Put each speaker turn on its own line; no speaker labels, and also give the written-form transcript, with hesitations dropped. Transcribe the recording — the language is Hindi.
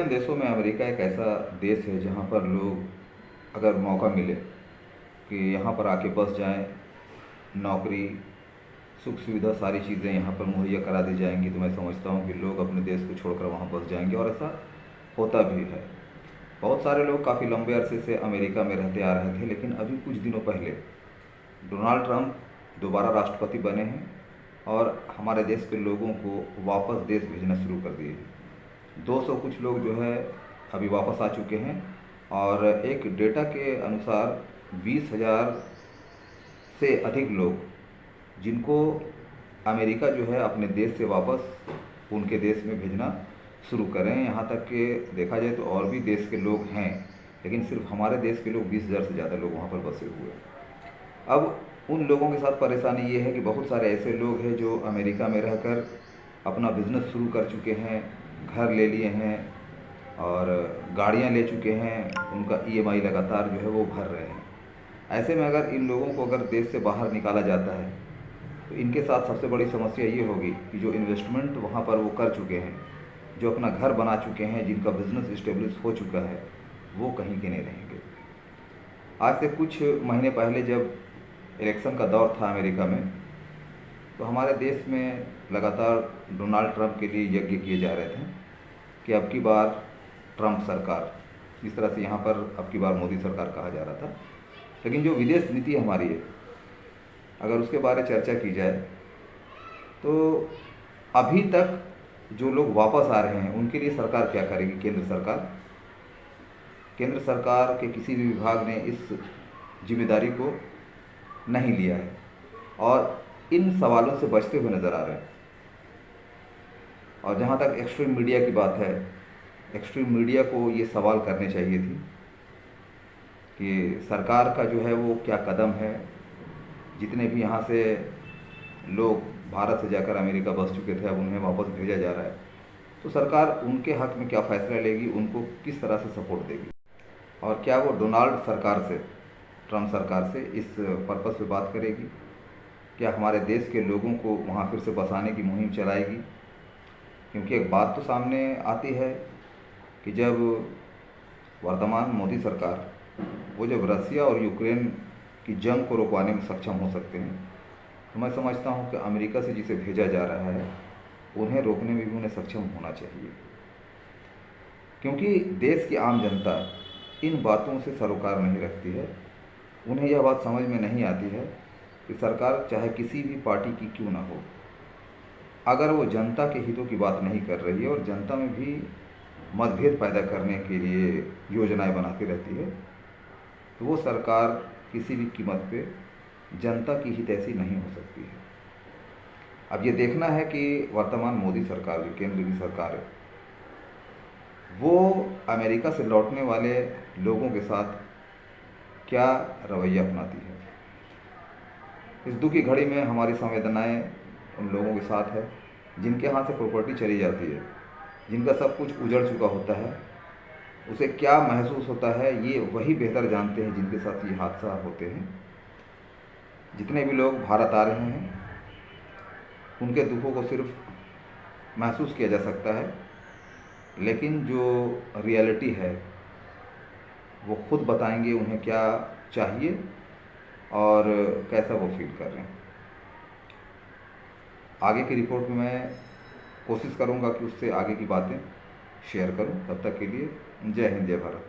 यूरोपियन देशों में अमेरिका एक ऐसा देश है जहाँ पर लोग, अगर मौका मिले कि यहाँ पर आके बस जाएं, नौकरी, सुख सुविधा, सारी चीज़ें यहाँ पर मुहैया करा दी जाएंगी, तो मैं समझता हूँ कि लोग अपने देश को छोड़कर वहाँ बस जाएंगे, और ऐसा होता भी है। बहुत सारे लोग काफ़ी लंबे अरसे से अमेरिका में रहते आ रहे थे, लेकिन अभी कुछ दिनों पहले डोनाल्ड ट्रंप दोबारा राष्ट्रपति बने हैं और हमारे देश के लोगों को वापस देश भेजना शुरू कर दिए हैं। 200 कुछ लोग जो है अभी वापस आ चुके हैं, और एक डेटा के अनुसार 20,000 से अधिक लोग, जिनको अमेरिका जो है अपने देश से वापस उनके देश में भेजना शुरू करें। यहाँ तक कि देखा जाए तो और भी देश के लोग हैं, लेकिन सिर्फ हमारे देश के लोग 20,000 से ज़्यादा लोग वहाँ पर बसे हुए हैं। अब उन लोगों के साथ परेशानी ये है कि बहुत सारे ऐसे लोग हैं जो अमेरिका में रहकर अपना बिजनेस शुरू कर चुके हैं, घर ले लिए हैं और गाड़ियाँ ले चुके हैं, उनका EMI लगातार जो है वो भर रहे हैं। ऐसे में अगर इन लोगों को अगर देश से बाहर निकाला जाता है तो इनके साथ सबसे बड़ी समस्या ये होगी कि जो इन्वेस्टमेंट वहाँ पर वो कर चुके हैं, जो अपना घर बना चुके हैं, जिनका बिजनेस इस्टेब्लिश हो चुका है, वो कहीं के नहीं रहेंगे। आज से कुछ महीने पहले जब इलेक्शन का दौर था अमेरिका में, तो हमारे देश में लगातार डोनाल्ड ट्रंप के लिए यज्ञ किए जा रहे थे कि अब की बार ट्रंप सरकार, जिस तरह से यहाँ पर अब की बार मोदी सरकार कहा जा रहा था। लेकिन जो विदेश नीति हमारी है, अगर उसके बारे में चर्चा की जाए तो अभी तक जो लोग वापस आ रहे हैं उनके लिए सरकार क्या करेगी? केंद्र सरकार के किसी भी विभाग ने इस जिम्मेदारी को नहीं लिया है और इन सवालों से बचते हुए नज़र आ रहे हैं। और जहाँ तक एक्सट्रीम मीडिया की बात है, एक्सट्रीम मीडिया को ये सवाल करने चाहिए थी कि सरकार का जो है वो क्या कदम है। जितने भी यहाँ से लोग भारत से जाकर अमेरिका बस चुके थे, अब उन्हें वापस भेजा जा रहा है, तो सरकार उनके हक में क्या फ़ैसला लेगी, उनको किस तरह से सपोर्ट देगी, और क्या वो डोनाल्ड सरकार से, ट्रंप सरकार से इस पर्पस पे बात करेगी? क्या हमारे देश के लोगों को वहाँ फिर से बसाने की मुहिम चलाएगी? क्योंकि एक बात तो सामने आती है कि जब वर्तमान मोदी सरकार वो जब रसिया और यूक्रेन की जंग को रोकवाने में सक्षम हो सकते हैं, तो मैं समझता हूँ कि अमेरिका से जिसे भेजा जा रहा है उन्हें रोकने में भी उन्हें सक्षम होना चाहिए। क्योंकि देश की आम जनता इन बातों से सरोकार नहीं रखती है। उन्हें यह बात समझ में नहीं आती है कि सरकार चाहे किसी भी पार्टी की क्यों ना हो, अगर वो जनता के हितों की बात नहीं कर रही है और जनता में भी मतभेद पैदा करने के लिए योजनाएं बनाती रहती है, तो वो सरकार किसी भी कीमत पे जनता की हितैषी नहीं हो सकती है। अब ये देखना है कि वर्तमान मोदी सरकार, जो केंद्र की सरकार है, वो अमेरिका से लौटने वाले लोगों के साथ क्या रवैया अपनाती है। इस दुख की घड़ी में हमारी संवेदनाएं उन लोगों के साथ है जिनके हाथ से प्रॉपर्टी चली जाती है, जिनका सब कुछ उजड़ चुका होता है। उसे क्या महसूस होता है ये वही बेहतर जानते हैं जिनके साथ ये हादसा होते हैं। जितने भी लोग भारत आ रहे हैं उनके दुखों को सिर्फ महसूस किया जा सकता है, लेकिन जो रियलिटी है वो खुद बताएंगे उन्हें क्या चाहिए और कैसा वो फील कर रहे हैं। आगे की रिपोर्ट में मैं कोशिश करूंगा कि उससे आगे की बातें शेयर करूं। तब तक के लिए जय हिंद, जय भारत।